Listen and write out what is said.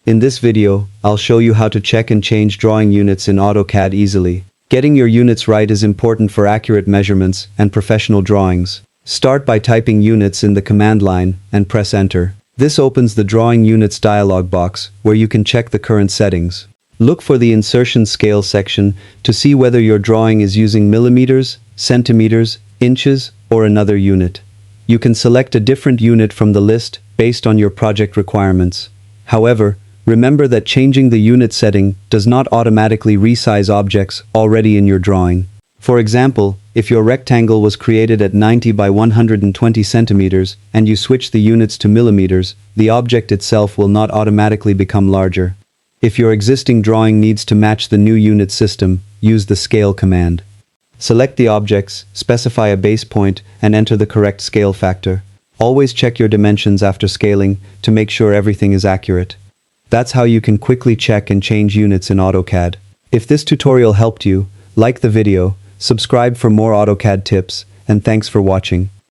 In this video, I'll show you how to check and change drawing units in AutoCAD easily. Getting your units right is important for accurate measurements and professional drawings. Start by typing units in the command line and press enter. This opens the drawing units dialog box where you can check the current settings. Look for the insertion scale section to see whether your drawing is using millimeters, centimeters, inches, or another unit. You can select a different unit from the list based on your project requirements. However, remember that changing the unit setting does not automatically resize objects already in your drawing. For example, if your rectangle was created at 90 by 120 centimeters and you switch the units to millimeters, the object itself will not automatically become larger. If your existing drawing needs to match the new unit system, use the scale command. Select the objects, specify a base point, and enter the correct scale factor. Always check your dimensions after scaling to make sure everything is accurate. That's how you can quickly check and change units in AutoCAD. If this tutorial helped you, like the video, subscribe for more AutoCAD tips, and thanks for watching.